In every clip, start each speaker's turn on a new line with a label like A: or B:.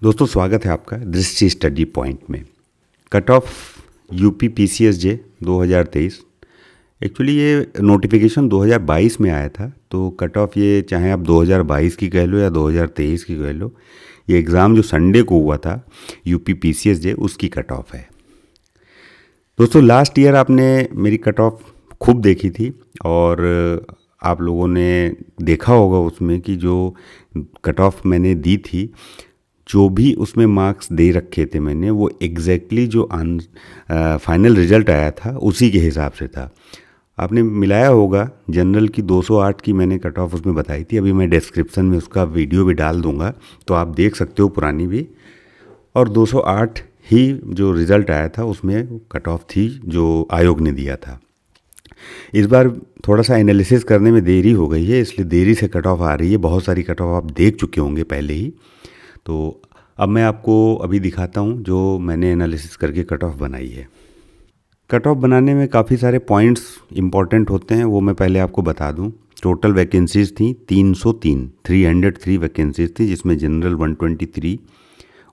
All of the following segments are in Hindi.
A: दोस्तों स्वागत है आपका दृष्टि स्टडी पॉइंट में। Cut off UP PCSJ 2023। Actually ये नोटिफिकेशन 2022 में आया था, तो कट ऑफ ये चाहे आप 2022 की कह लो या 2023 की कह लो, ये एग्ज़ाम जो संडे को हुआ था यूपी पीसीएसजे उसकी कट ऑफ है। दोस्तों लास्ट ईयर आपने मेरी कट ऑफ खूब देखी थी और आप लोगों ने देखा होगा उसमें कि जो कट ऑफ मैंने दी थी, जो भी उसमें मार्क्स दे रखे थे मैंने, वो एग्जैक्टली जो फाइनल रिजल्ट आया था उसी के हिसाब से था। आपने मिलाया होगा, जनरल की 208 की मैंने कट ऑफ उसमें बताई थी। अभी मैं डिस्क्रिप्शन में उसका वीडियो भी डाल दूंगा, तो आप देख सकते हो पुरानी भी। और 208 ही जो रिज़ल्ट आया था उसमें कट ऑफ थी जो आयोग ने दिया था। इस बार थोड़ा सा एनालिसिस करने में देरी हो गई है, इसलिए देरी से कट ऑफ आ रही है। बहुत सारी कट ऑफ आप देख चुके होंगे पहले ही। तो अब मैं आपको अभी दिखाता हूँ जो मैंने एनालिसिस करके कट ऑफ बनाई है। कट ऑफ बनाने में काफ़ी सारे पॉइंट्स इंपॉर्टेंट होते हैं, वो मैं पहले आपको बता दूँ। टोटल वैकेंसीज़ थी 303 वैकेंसीज़ थी, जिसमें general 123,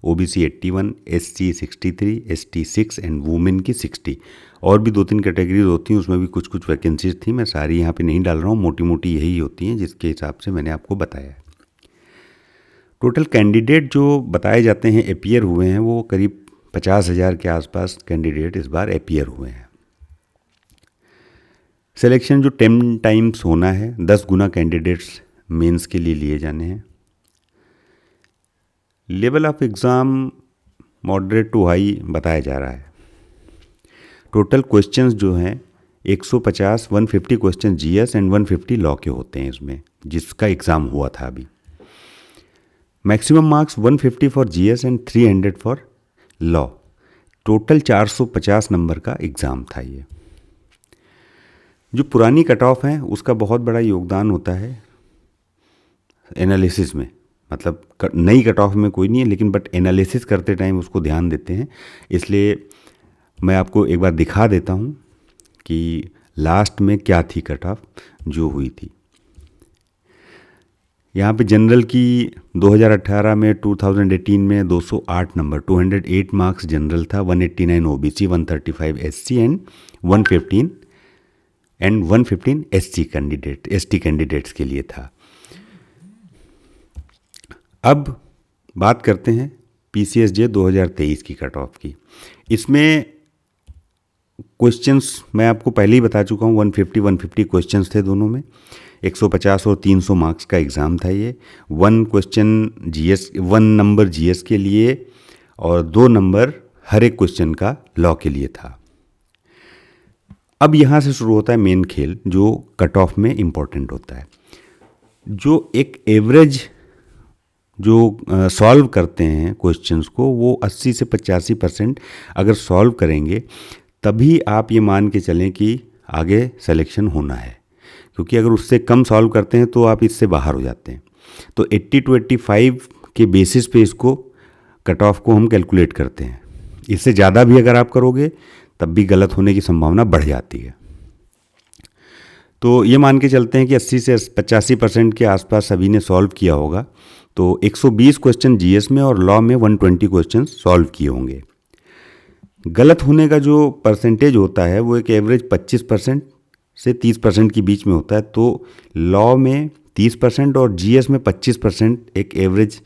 A: OBC 81, SC 63, ST 6 and women की 60। और भी 2-3 कैटेगरीज होती हैं, उसमें भी कुछ कुछ वैकेंसीज़ थी। मैं सारी यहाँ पे नहीं डाल रहा हूँ, मोटी मोटी यही होती हैं जिसके हिसाब से मैंने आपको बताया है। टोटल कैंडिडेट जो बताए जाते हैं अपीयर हुए हैं, वो करीब 50,000 के आसपास कैंडिडेट इस बार अपीयर हुए हैं। सिलेक्शन जो 10 टाइम्स होना है, 10 गुना कैंडिडेट्स मेंस के लिए लिए जाने हैं। Level of exam moderate to high बताया जा रहा है। टोटल क्वेश्चंस जो हैं 150 150 क्वेश्चन जीएस एंड 150 लॉ के होते हैं इसमें, जिसका एग्ज़ाम हुआ था अभी। Maximum marks 150 for GS and 300 for law. Total 450 number का एग्ज़ाम था ये। जो पुरानी कट ऑफ है उसका बहुत बड़ा योगदान होता है एनालिसिस में। मतलब नई कट ऑफ में कोई नहीं है, लेकिन बट एनालिसिस करते टाइम उसको ध्यान देते हैं। इसलिए मैं आपको एक बार दिखा देता हूँ कि लास्ट में क्या थी कट ऑफ जो हुई थी। यहाँ पे जनरल की 2018 में 2018 में 208 नंबर, 208 मार्क्स जनरल था, 189 OBC, 135 SC and 115 ST candidates के लिए था। अब बात करते हैं पीसीएसजे 2023 की कट ऑफ की। इसमें क्वेश्चंस मैं आपको पहले ही बता चुका हूँ, 150 क्वेश्चंस थे दोनों में। 150 और 300 मार्क्स का एग्ज़ाम था ये। 1 नंबर जीएस के लिए और 2 नंबर हर एक क्वेश्चन का लॉ के लिए था। अब यहाँ से शुरू होता है मेन खेल, जो कट ऑफ में इम्पोर्टेंट होता है। जो एक एवरेज जो सॉल्व करते हैं क्वेश्चंस को, वो 80 से 85% अगर सॉल्व करेंगे तभी आप ये मान के चलें कि आगे सिलेक्शन होना है। क्योंकि अगर उससे कम सॉल्व करते हैं तो आप इससे बाहर हो जाते हैं। तो 80 to 85 के बेसिस पे इसको कट ऑफ को हम कैलकुलेट करते हैं। इससे ज़्यादा भी अगर आप करोगे तब भी गलत होने की संभावना बढ़ जाती है। तो ये मान के चलते हैं कि 80 से 85% के आसपास सभी ने सॉल्व किया होगा। तो 120 क्वेश्चन जीएस में और लॉ में 120 क्वेश्चन सॉल्व किए होंगे। गलत होने का जो परसेंटेज होता है वो एक एवरेज 25% से 30% के बीच में होता है। तो लॉ में 30% और जीएस में 25% एक एवरेज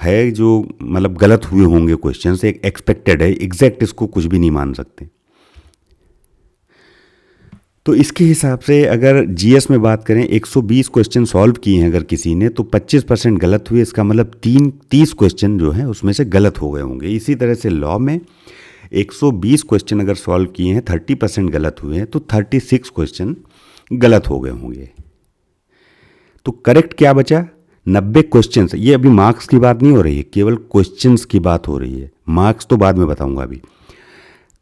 A: है, जो मतलब गलत हुए होंगे क्वेश्चन से, एक एक्सपेक्टेड है। एग्जैक्ट इसको कुछ भी नहीं मान सकते। तो इसके हिसाब से अगर जीएस में बात करें, 120 क्वेश्चन सॉल्व किए हैं अगर किसी ने, तो 25% गलत हुए। इसका मतलब 30 क्वेश्चन जो हैं उसमें से गलत हो गए होंगे। इसी तरह से लॉ में 120 क्वेश्चन अगर सॉल्व किए हैं, 30% गलत हुए हैं, तो 36 क्वेश्चन गलत हो गए होंगे। तो करेक्ट क्या बचा? 90 क्वेश्चंस। ये अभी मार्क्स की बात नहीं हो रही है, केवल क्वेश्चंस की बात हो रही है। मार्क्स तो बाद में बताऊंगा अभी।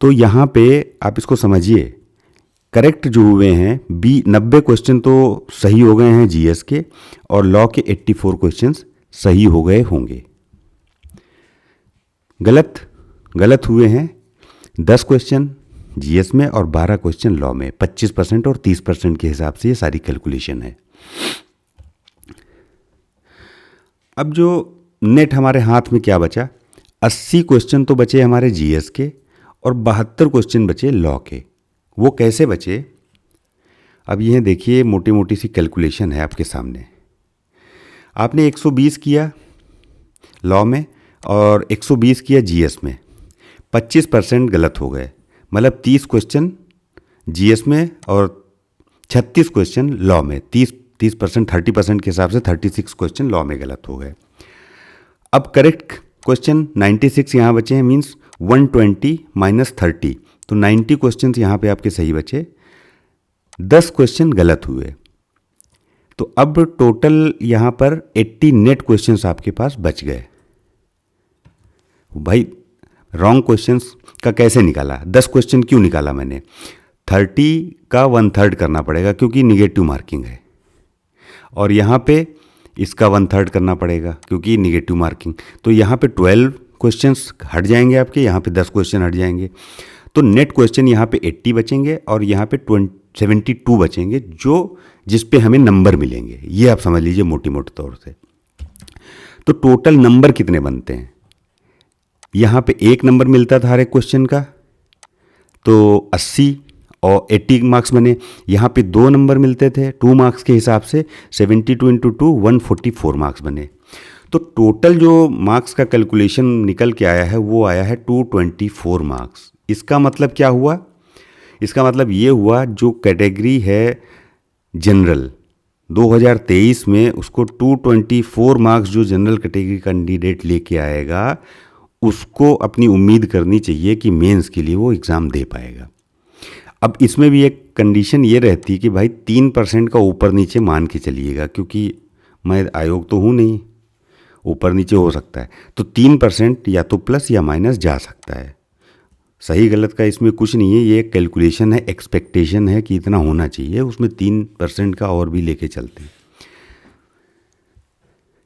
A: तो यहाँ पे आप इसको समझिए, करेक्ट जो हुए हैं 90 क्वेश्चन तो सही हो गए हैं जीएस के, और लॉ के 84 क्वेश्चंस सही हो गए होंगे। गलत हुए हैं 10 क्वेश्चन जीएस में और 12 क्वेश्चन लॉ में। 25% और 30% के हिसाब से ये सारी कैलकुलेशन है। अब जो नेट हमारे हाथ में क्या बचा, 80 क्वेश्चन तो बचे हमारे जीएस के और 72 क्वेश्चन बचे लॉ के। वो कैसे बचे, अब यह देखिए, मोटी मोटी सी कैलकुलेशन है आपके सामने। आपने 120 किया लॉ में और 120 किया जीएस में, 25% गलत हो गए, मतलब 30 क्वेश्चन जीएस में और 36 क्वेश्चन लॉ में। 30% 30% के हिसाब से 36 क्वेश्चन लॉ में गलत हो गए। अब करेक्ट क्वेश्चन 96 यहाँ बचे हैं, मीन्स 120 माइनस 30, तो 90 क्वेश्चन यहाँ पे आपके सही बचे, 10 क्वेश्चन गलत हुए। तो अब टोटल यहाँ पर 80 नेट क्वेश्चंस आपके पास बच गए। भाई रॉन्ग क्वेश्चंस का कैसे निकाला, 10 क्वेश्चन क्यों निकाला मैंने, 30 का 1/3 करना पड़ेगा क्योंकि निगेटिव मार्किंग है, और यहाँ पे इसका 1/3 करना पड़ेगा क्योंकि निगेटिव मार्किंग। तो यहाँ पे 12 क्वेश्चंस हट जाएंगे आपके, यहाँ पे 10 क्वेश्चन हट जाएंगे। तो नेट क्वेश्चन यहाँ पे 80 बचेंगे और यहाँ पे 72 बचेंगे, जो जिस पे हमें नंबर मिलेंगे। ये आप समझ लीजिए मोटी मोटी तौर से। तो टोटल नंबर कितने बनते हैं, यहाँ पे 1 नंबर मिलता था हर एक क्वेश्चन का, तो 80 और 80 मार्क्स बने। यहाँ पे 2 नंबर मिलते थे 2 मार्क्स के हिसाब से, 72 इंटू 2 144 मार्क्स बने। तो टोटल जो मार्क्स का कैलकुलेशन निकल के आया है वो आया है 224 मार्क्स। इसका मतलब क्या हुआ, इसका मतलब ये हुआ जो कैटेगरी है जनरल 2023 में, उसको 224 मार्क्स जो जनरल कैटेगरी कैंडिडेट लेके आएगा, उसको अपनी उम्मीद करनी चाहिए कि मेंस के लिए वो एग्ज़ाम दे पाएगा। अब इसमें भी एक कंडीशन ये रहती है कि भाई 3% का ऊपर नीचे मान के चलिएगा, क्योंकि मैं आयोग तो हूँ नहीं, ऊपर नीचे हो सकता है। तो 3% या तो प्लस या माइनस जा सकता है। सही गलत का इसमें कुछ नहीं है, ये कैलकुलेशन है, एक्सपेक्टेशन है कि इतना होना चाहिए, उसमें 3% का और भी लेके चलते हैं।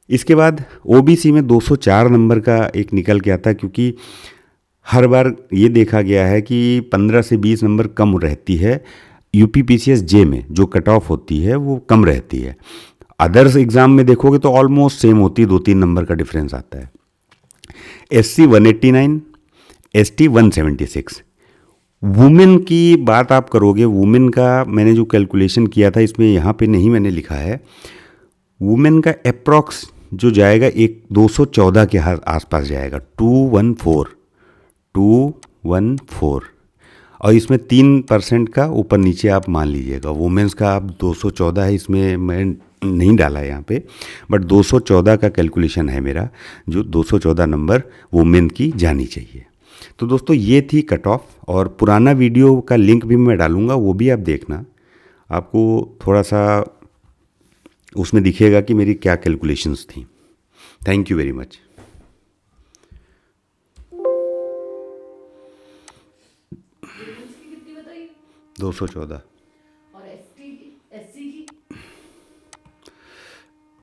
A: इसके बाद ओबीसी में 204 नंबर का एक निकल के आता है, क्योंकि हर बार ये देखा गया है कि 15 से 20 नंबर कम रहती है यूपी पीसीएस जे में, जो कट ऑफ होती है वो कम रहती है। अदर्स एग्ज़ाम में देखोगे तो ऑलमोस्ट सेम होती है, 2-3 नंबर का डिफरेंस आता है। SC 189, ST 176। वुमेन की बात आप करोगे, वुमेन का मैंने जो कैलकुलेशन किया था इसमें यहाँ पे नहीं मैंने लिखा है, वुमेन का अप्रॉक्स जो जाएगा एक 214 के आसपास जाएगा, 214, और इसमें 3% का ऊपर नीचे आप मान लीजिएगा। वुमेन्स का आप 214 है, इसमें मैं नहीं डाला है यहाँ पे, बट 214 का कैलकुलेशन है मेरा, जो 214 नंबर वुमेन की जानी चाहिए। तो दोस्तों ये थी कट ऑफ, और पुराना वीडियो का लिंक भी मैं डालूंगा, वो भी आप देखना, आपको थोड़ा सा उसमें दिखेगा कि मेरी क्या कैलकुलेशंस थी। Thank you very much. 214।